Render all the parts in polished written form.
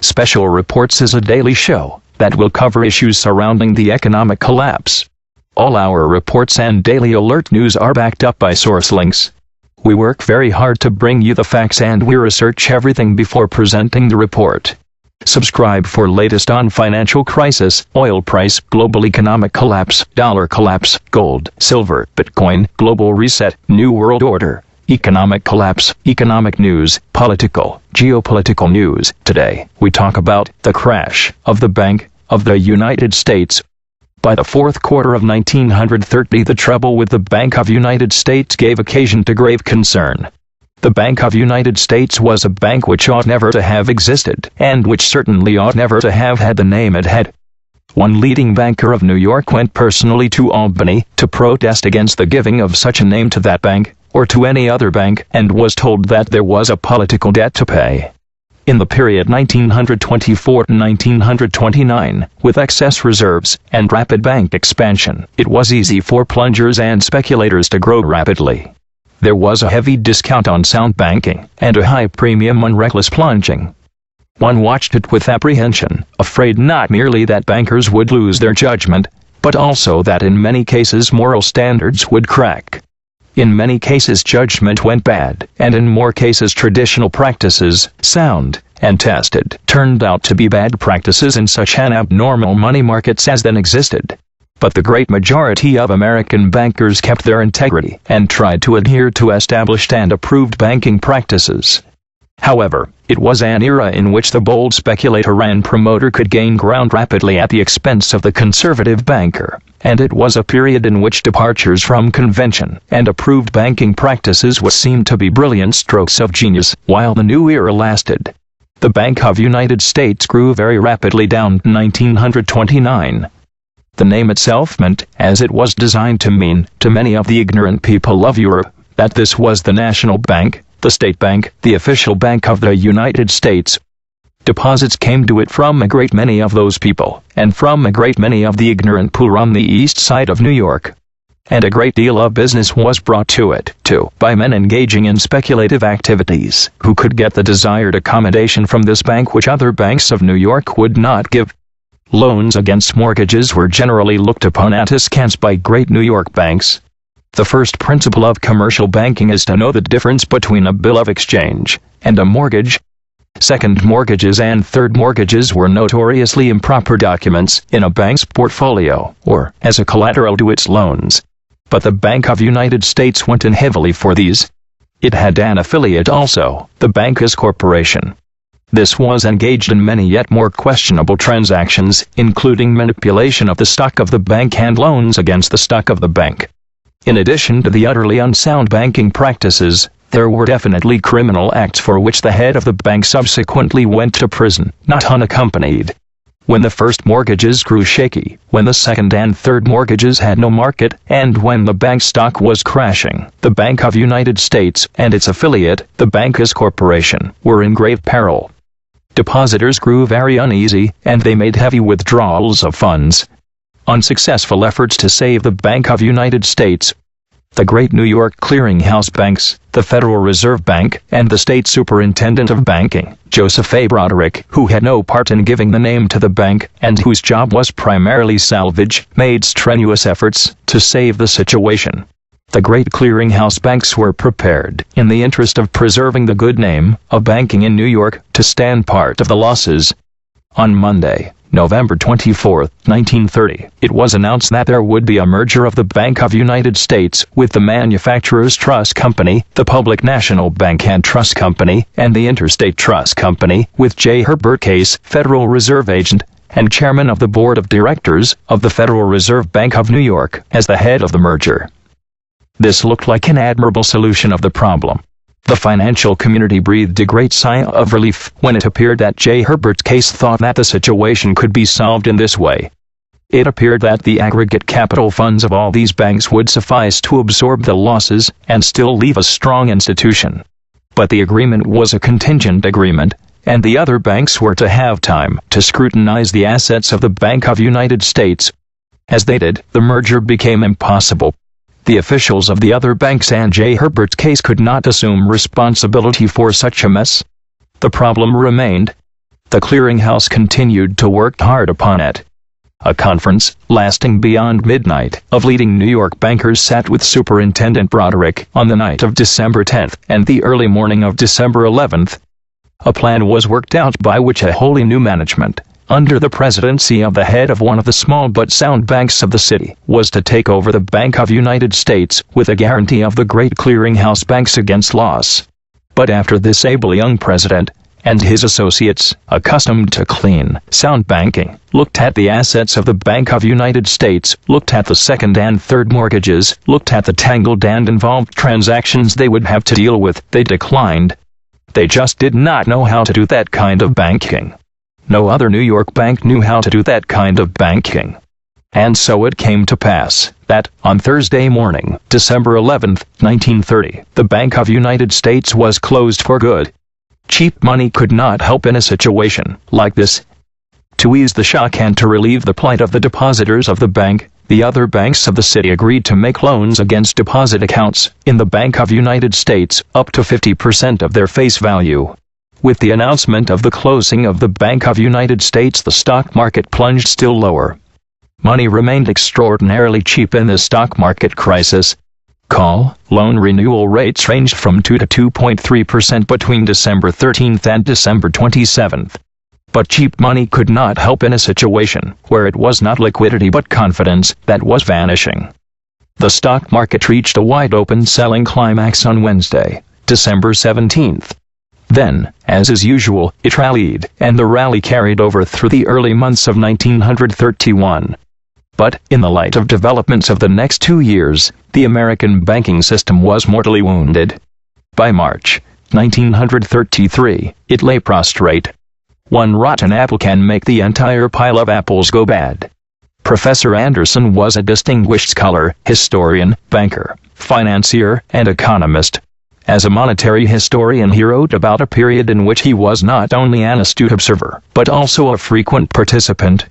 Special Reports is a daily show that will cover issues surrounding the economic collapse. All our reports and daily alert news are backed up by source links. We work very hard to bring you the facts and we research everything before presenting the report. Subscribe for latest on financial crisis, oil price, global economic collapse, dollar collapse, gold, silver, Bitcoin, global reset, new world order, economic collapse, economic news, political, geopolitical news. Today, we talk about the crash of the Bank of the United States. By the fourth quarter of 1930, the trouble with the Bank of United States gave occasion to grave concern. The Bank of United States was a bank which ought never to have existed, and which certainly ought never to have had the name it had. One leading banker of New York went personally to Albany to protest against the giving of such a name to that bank, or to any other bank, and was told that there was a political debt to pay. In the period 1924 to 1929, with excess reserves and rapid bank expansion, it was easy for plungers and speculators to grow rapidly. There was a heavy discount on sound banking, and a high premium on reckless plunging. One watched it with apprehension, afraid not merely that bankers would lose their judgment, but also that in many cases moral standards would crack. In many cases judgment went bad, and in more cases traditional practices, sound and tested, turned out to be bad practices in such an abnormal money markets as then existed. But the great majority of American bankers kept their integrity and tried to adhere to established and approved banking practices. However, it was an era in which the bold speculator and promoter could gain ground rapidly at the expense of the conservative banker, and it was a period in which departures from convention and approved banking practices would seem to be brilliant strokes of genius. While the new era lasted, the Bank of United States grew very rapidly down to 1929. The name itself meant, as it was designed to mean, to many of the ignorant people of Europe, that this was the national bank, the state bank, the official bank of the United States. Deposits came to it from a great many of those people, and from a great many of the ignorant poor on the east side of New York. And a great deal of business was brought to it, too, by men engaging in speculative activities, who could get the desired accommodation from this bank which other banks of New York would not give. Loans against mortgages were generally looked upon askance by great New York banks. The first principle of commercial banking is to know the difference between a bill of exchange and a mortgage. Second mortgages and third mortgages were notoriously improper documents in a bank's portfolio, or as a collateral to its loans. But the Bank of United States went in heavily for these. It had an affiliate also, the Bankers Corporation. This was engaged in many yet more questionable transactions, including manipulation of the stock of the bank and loans against the stock of the bank. In addition to the utterly unsound banking practices, there were definitely criminal acts for which the head of the bank subsequently went to prison, not unaccompanied. When the first mortgages grew shaky, when the second and third mortgages had no market, and when the bank stock was crashing, the Bank of United States and its affiliate, the Bankers Corporation, were in grave peril. Depositors grew very uneasy, and they made heavy withdrawals of funds. Unsuccessful efforts to save the Bank of United States. The great New York clearinghouse banks, the Federal Reserve Bank, and the State Superintendent of Banking, Joseph A. Broderick, who had no part in giving the name to the bank, and whose job was primarily salvage, made strenuous efforts to save the situation. The great clearinghouse banks were prepared, in the interest of preserving the good name of banking in New York, to stand part of the losses. On Monday, November 24, 1930, it was announced that there would be a merger of the Bank of United States with the Manufacturers Trust Company, the Public National Bank and Trust Company, and the Interstate Trust Company, with J. Herbert Case, Federal Reserve agent, and chairman of the board of directors of the Federal Reserve Bank of New York, as the head of the merger. This looked like an admirable solution of the problem. The financial community breathed a great sigh of relief when it appeared that J. Herbert Case thought that the situation could be solved in this way. It appeared that the aggregate capital funds of all these banks would suffice to absorb the losses and still leave a strong institution. But the agreement was a contingent agreement, and the other banks were to have time to scrutinize the assets of the Bank of United States. As they did, the merger became impossible. The officials of the other banks and J. Herbert Case could not assume responsibility for such a mess. The problem remained. the clearinghouse continued to work hard upon it. A conference, lasting beyond midnight, of leading New York bankers sat with Superintendent Broderick on the night of December 10th and the early morning of December 11th. A plan was worked out by which a wholly new management, under the presidency of the head of one of the small but sound banks of the city, was to take over the Bank of United States with a guarantee of the great clearinghouse banks against loss. But after this able young president, and his associates, accustomed to clean, sound banking, looked at the assets of the Bank of United States, looked at the second and third mortgages, looked at the tangled and involved transactions they would have to deal with, they declined. They just did not know how to do that kind of banking. No other New York bank knew how to do that kind of banking. And so it came to pass that, on Thursday morning, December 11, 1930, the Bank of United States was closed for good. Cheap money could not help in a situation like this. To ease the shock and to relieve the plight of the depositors of the bank, the other banks of the city agreed to make loans against deposit accounts in the Bank of United States up to 50% of their face value. With the announcement of the closing of the Bank of United States, the stock market plunged still lower. Money remained extraordinarily cheap in the stock market crisis. Call loan renewal rates ranged from 2 to 2.3% between December 13th and December 27th. But cheap money could not help in a situation where it was not liquidity but confidence that was vanishing. The stock market reached a wide-open selling climax on Wednesday, December 17th. Then, as is usual, it rallied, and the rally carried over through the early months of 1931. But, in the light of developments of the next 2 years, the American banking system was mortally wounded. By March 1933, it lay prostrate. One rotten apple can make the entire pile of apples go bad. Professor Anderson was a distinguished scholar, historian, banker, financier, and economist. As a monetary historian, he wrote about a period in which he was not only an astute observer, but also a frequent participant.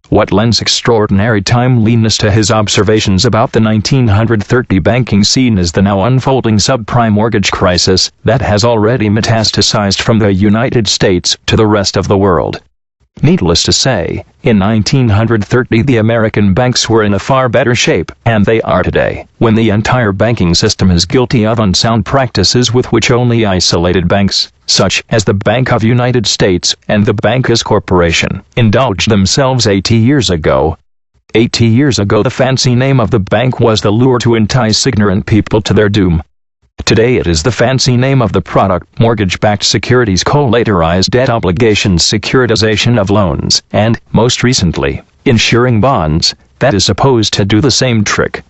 What lends extraordinary timeliness to his observations about the 1930 banking scene is the now unfolding subprime mortgage crisis that has already metastasized from the United States to the rest of the world. Needless to say, in 1930 the American banks were in a far better shape, and they are today, when the entire banking system is guilty of unsound practices with which only isolated banks, such as the Bank of United States and the Bankers Corporation, indulged themselves 80 years ago. 80 years ago the fancy name of the bank was the lure to entice ignorant people to their doom. Today it is the fancy name of the product mortgage-backed securities, collateralized debt obligations, securitization of loans, and, most recently, insuring bonds, that is supposed to do the same trick.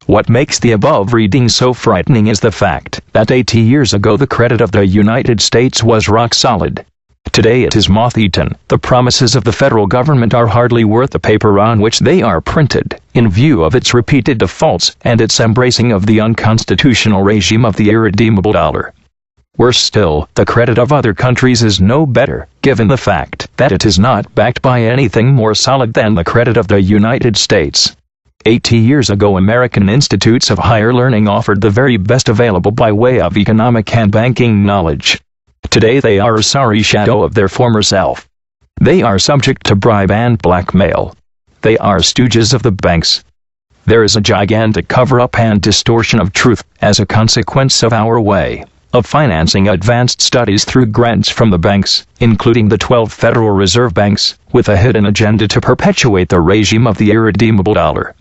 What makes the above reading so frightening is the fact that 80 years ago the credit of the United States was rock solid. Today it is moth-eaten. The promises of the federal government are hardly worth the paper on which they are printed, in view of its repeated defaults and its embracing of the unconstitutional regime of the irredeemable dollar. Worse still, the credit of other countries is no better, given the fact that it is not backed by anything more solid than the credit of the United States. 80 years ago American institutes of higher learning offered the very best available by way of economic and banking knowledge. Today they are a sorry shadow of their former self. They are subject to bribe and blackmail. They are stooges of the banks. There is a gigantic cover-up and distortion of truth as a consequence of our way of financing advanced studies through grants from the banks, including the 12 Federal Reserve banks, with a hidden agenda to perpetuate the regime of the irredeemable dollar.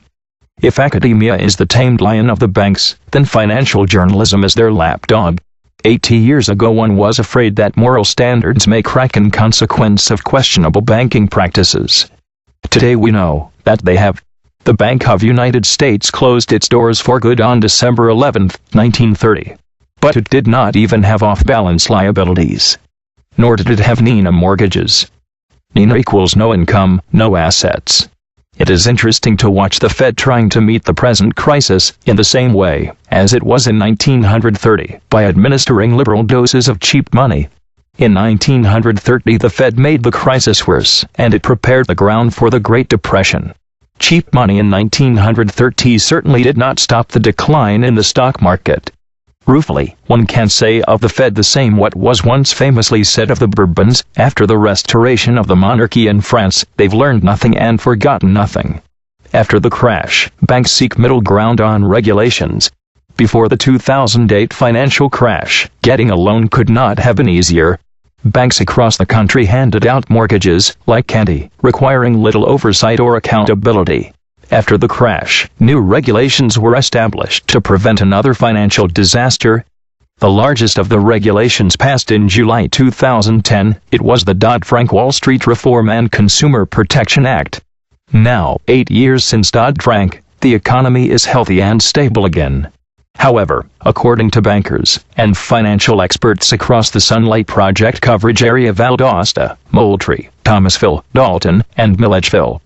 If academia is the tamed lion of the banks, then financial journalism is their lapdog. 80 years ago one was afraid that moral standards may crack in consequence of questionable banking practices. Today we know that they have. The Bank of United States closed its doors for good on December 11, 1930. But it did not even have off-balance liabilities. Nor did it have NINA mortgages. NINA equals no income, no assets. It is interesting to watch the Fed trying to meet the present crisis in the same way as it was in 1930, by administering liberal doses of cheap money. In 1930 the Fed made the crisis worse, and it prepared the ground for the Great Depression. Cheap money in 1930 certainly did not stop the decline in the stock market. Ruefully, one can say of the Fed the same what was once famously said of the Bourbons. After the restoration of the monarchy in France, they've learned nothing and forgotten nothing. After the crash, banks seek middle ground on regulations. Before the 2008 financial crash, getting a loan could not have been easier. Banks across the country handed out mortgages like candy, requiring little oversight or accountability. After the crash, new regulations were established to prevent another financial disaster. The largest of the regulations passed in July 2010, it was the Dodd-Frank Wall Street Reform and Consumer Protection Act. Now, 8 years since Dodd-Frank, the economy is healthy and stable again. However, according to bankers and financial experts across the Sunlight Project coverage area, Valdosta, Moultrie, Thomasville, Dalton, and Milledgeville,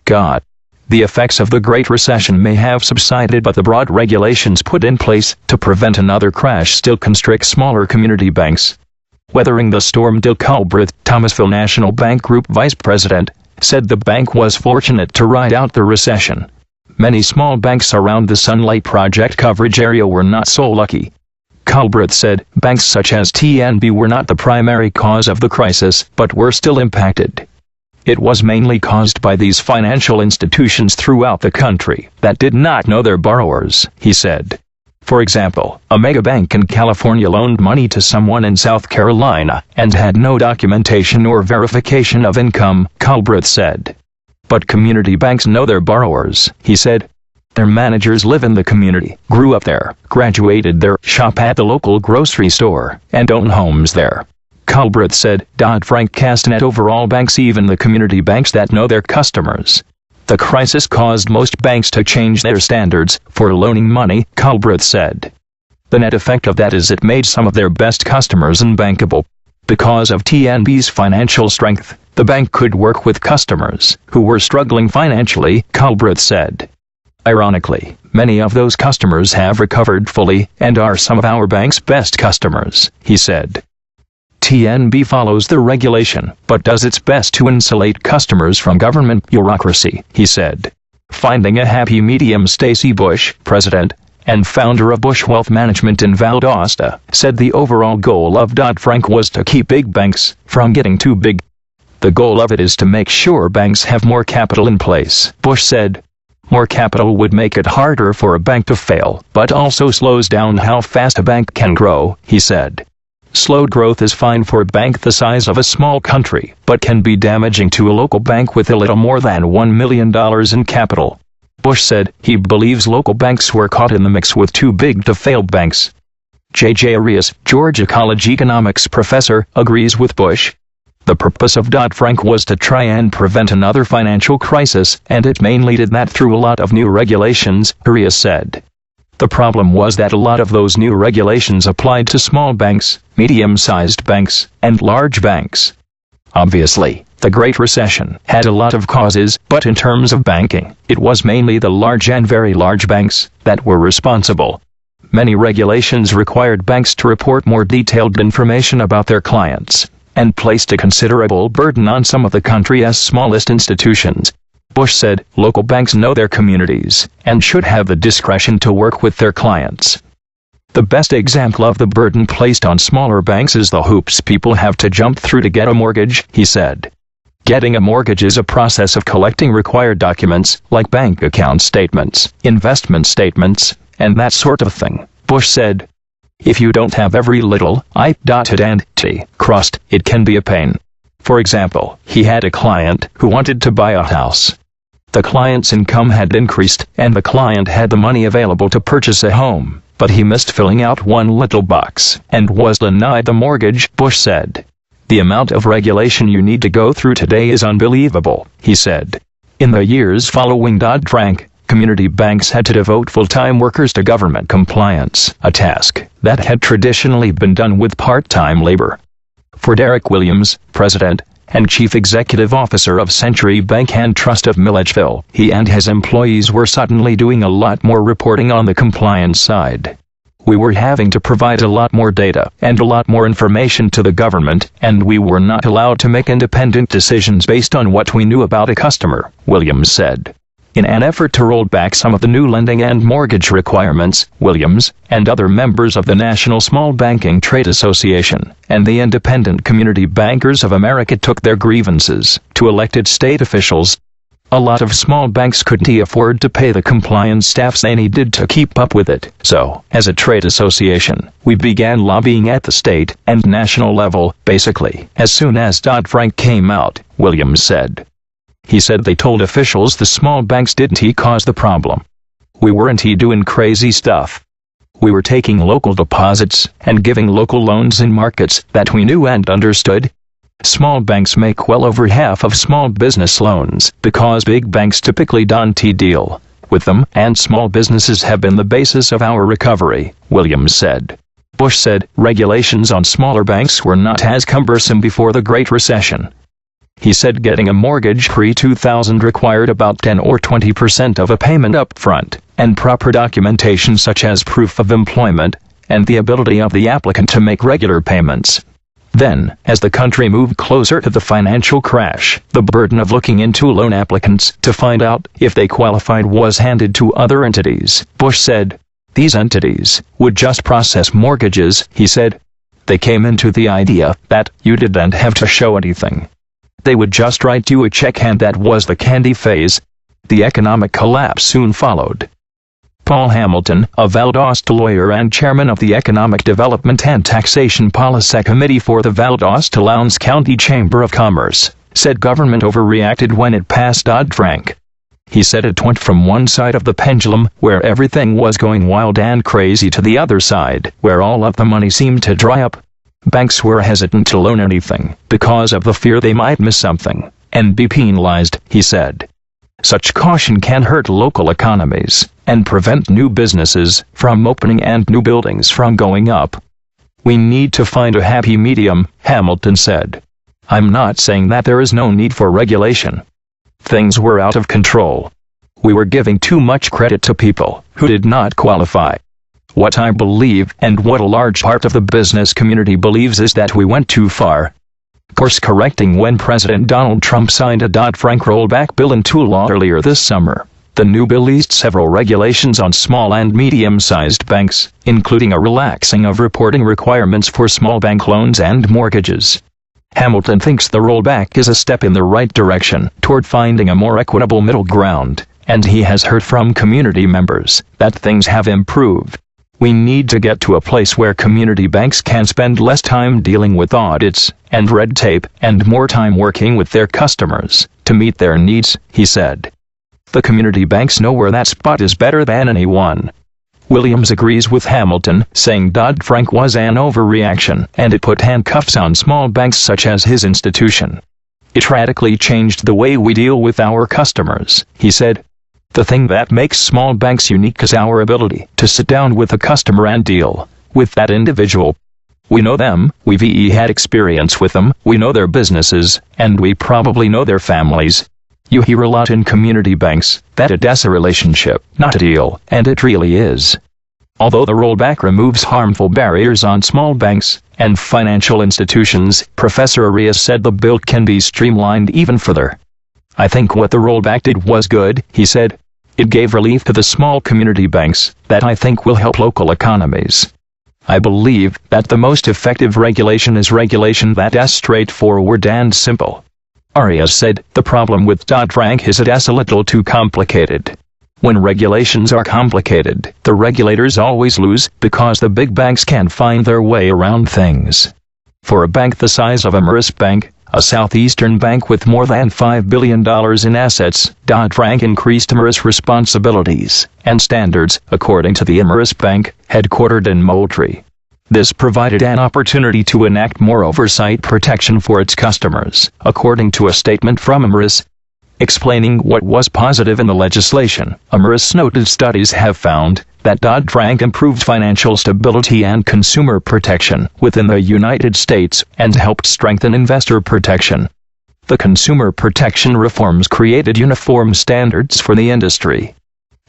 the effects of the Great Recession may have subsided, but the broad regulations put in place to prevent another crash still constrict smaller community banks. Weathering the storm, Dill Culbreth, Thomasville National Bank Group vice president, said the bank was fortunate to ride out the recession. Many small banks around the Sunlight Project coverage area were not so lucky. Culbreth said banks such as TNB were not the primary cause of the crisis, but were still impacted. It was mainly caused by these financial institutions throughout the country that did not know their borrowers, he said. For example, a mega bank in California loaned money to someone in South Carolina and had no documentation or verification of income, Culbreth said. But community banks know their borrowers, he said. Their managers live in the community, grew up there, graduated there, shop at the local grocery store, and own homes there. Culbreth said Dodd-Frank cast net over all banks, even the community banks that know their customers. The crisis caused most banks to change their standards for loaning money, Culbreth said. The net effect of that is it made some of their best customers unbankable. Because of TNB's financial strength, the bank could work with customers who were struggling financially, Culbreth said. Ironically, many of those customers have recovered fully and are some of our bank's best customers, he said. TNB follows the regulation, but does its best to insulate customers from government bureaucracy, he said. Finding a happy medium. Stacy Bush, president and founder of Bush Wealth Management in Valdosta, said the overall goal of Dodd-Frank was to keep big banks from getting too big. The goal of it is to make sure banks have more capital in place, Bush said. More capital would make it harder for a bank to fail, but also slows down how fast a bank can grow, he said. Slow growth is fine for a bank the size of a small country, but can be damaging to a local bank with a little more than $1 million in capital. Bush said he believes local banks were caught in the mix with too big to fail banks. J.J. Arias, Georgia College economics professor, agrees with Bush. The purpose of Dodd-Frank was to try and prevent another financial crisis, and it mainly did that through a lot of new regulations, Arias said. The problem was that a lot of those new regulations applied to small banks, medium-sized banks, and large banks. Obviously, the Great Recession had a lot of causes, but in terms of banking, it was mainly the large and very large banks that were responsible. Many regulations required banks to report more detailed information about their clients, and placed a considerable burden on some of the country's smallest institutions. Bush said local banks know their communities and should have the discretion to work with their clients. The best example of the burden placed on smaller banks is the hoops people have to jump through to get a mortgage, he said. Getting a mortgage is a process of collecting required documents like bank account statements, investment statements, and that sort of thing, Bush said. If you don't have every little I dotted and T crossed, it can be a pain. For example, he had a client who wanted to buy a house. The client's income had increased, and the client had the money available to purchase a home, but he missed filling out one little box, and was denied the mortgage, Bush said. The amount of regulation you need to go through today is unbelievable, he said. In the years following Dodd-Frank, community banks had to devote full-time workers to government compliance, a task that had traditionally been done with part-time labor. For Derek Williams, president and chief executive officer of Century Bank and Trust of Milledgeville, he and his employees were suddenly doing a lot more reporting on the compliance side. We were having to provide a lot more data and a lot more information to the government, and we were not allowed to make independent decisions based on what we knew about a customer, Williams said. In an effort to roll back some of the new lending and mortgage requirements, Williams and other members of the National Small Banking Trade Association and the Independent Community Bankers of America took their grievances to elected state officials. A lot of small banks couldn't afford to pay the compliance staffs they needed to keep up with it. So, as a trade association, we began lobbying at the state and national level, basically, as soon as Dodd-Frank came out, Williams said. He said they told officials the small banks didn't cause the problem. We weren't doing crazy stuff. We were taking local deposits and giving local loans in markets that we knew and understood. Small banks make well over half of small business loans because big banks typically don't deal with them, and small businesses have been the basis of our recovery, Williams said. Bush said regulations on smaller banks were not as cumbersome before the Great Recession. He said getting a mortgage pre-2000 required about 10 or 20% of a payment up front, and proper documentation such as proof of employment, and the ability of the applicant to make regular payments. Then, as the country moved closer to the financial crash, the burden of looking into loan applicants to find out if they qualified was handed to other entities, Bush said. These entities would just process mortgages, he said. They came into the idea that you didn't have to show anything. They would just write you a check, and that was the candy phase. The economic collapse soon followed. Paul Hamilton, a Valdosta lawyer and chairman of the Economic Development and Taxation Policy Committee for the Valdosta Lowndes County Chamber of Commerce, said government overreacted when it passed Dodd-Frank. He said it went from one side of the pendulum, where everything was going wild and crazy, to the other side, where all of the money seemed to dry up. Banks were hesitant to loan anything because of the fear they might miss something and be penalized, he said. Such caution can hurt local economies and prevent new businesses from opening and new buildings from going up. We need to find a happy medium, Hamilton said. I'm not saying that there is no need for regulation. Things were out of control. We were giving too much credit to people who did not qualify. What I believe, and what a large part of the business community believes, is that we went too far. Course correcting when President Donald Trump signed a Dodd-Frank rollback bill into law earlier this summer. The new bill eased several regulations on small and medium-sized banks, including a relaxing of reporting requirements for small bank loans and mortgages. Hamilton thinks the rollback is a step in the right direction toward finding a more equitable middle ground, and he has heard from community members that things have improved. We need to get to a place where community banks can spend less time dealing with audits and red tape and more time working with their customers to meet their needs, he said. The community banks know where that spot is better than anyone. Williams agrees with Hamilton, saying Dodd-Frank was an overreaction and it put handcuffs on small banks such as his institution. It radically changed the way we deal with our customers, he said. The thing that makes small banks unique is our ability to sit down with a customer and deal with that individual. We know them, we've had experience with them, we know their businesses, and we probably know their families. You hear a lot in community banks that it's a relationship, not a deal, and it really is. Although the rollback removes harmful barriers on small banks and financial institutions, Professor Arias said the bill can be streamlined even further. I think what the rollback did was good, he said. It gave relief to the small community banks that I think will help local economies. I believe that the most effective regulation is regulation that is straightforward and simple. Arias said, the problem with Dodd-Frank is it's a little too complicated. When regulations are complicated, the regulators always lose because the big banks can't find their way around things. For a bank the size of Ameris Bank, a southeastern bank with more than $5 billion in assets, Dodd-Frank increased Ameris' responsibilities and standards, according to the Ameris Bank, headquartered in Moultrie. This provided an opportunity to enact more oversight protection for its customers, according to a statement from Ameris. Explaining what was positive in the legislation, Ameris noted studies have found that Dodd-Frank improved financial stability and consumer protection within the United States and helped strengthen investor protection. The consumer protection reforms created uniform standards for the industry.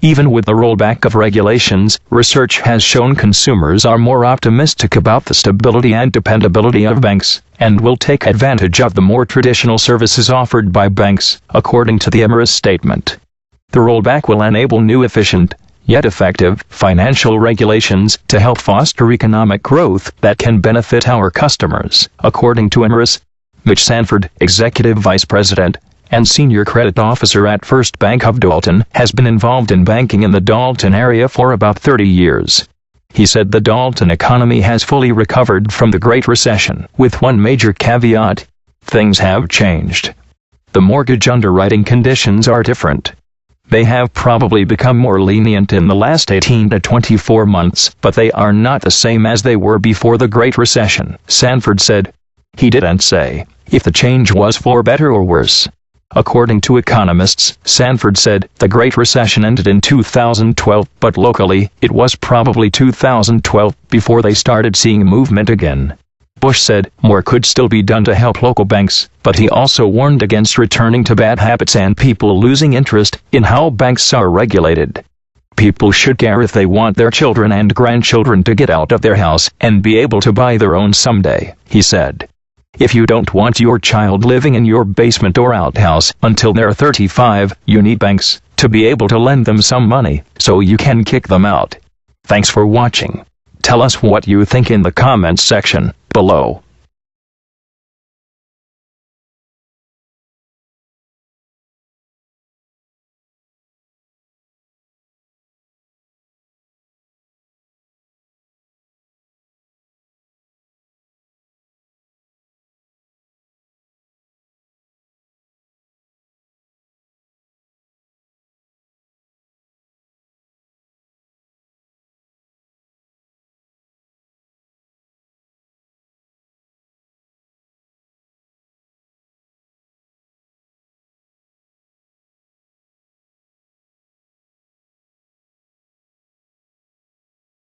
Even with the rollback of regulations, research has shown consumers are more optimistic about the stability and dependability of banks, and will take advantage of the more traditional services offered by banks, according to the Ameris statement. The rollback will enable new efficient, yet effective, financial regulations to help foster economic growth that can benefit our customers, according to Emrys. Mitch Sanford, Executive Vice President and Senior Credit Officer at First Bank of Dalton, has been involved in banking in the Dalton area for about 30 years. He said the Dalton economy has fully recovered from the Great Recession, with one major caveat: things have changed. The mortgage underwriting conditions are different. They have probably become more lenient in the last 18 to 24 months, but they are not the same as they were before the Great Recession, Sanford said. He didn't say if the change was for better or worse. According to economists, Sanford said, the Great Recession ended in 2012, but locally, it was probably 2012 before they started seeing movement again. Bush said more could still be done to help local banks, but he also warned against returning to bad habits and people losing interest in how banks are regulated. People should care if they want their children and grandchildren to get out of their house and be able to buy their own someday, he said. If you don't want your child living in your basement or outhouse until they're 35, you need banks to be able to lend them some money so you can kick them out. Thanks for watching. Tell us what you think in the comments section below.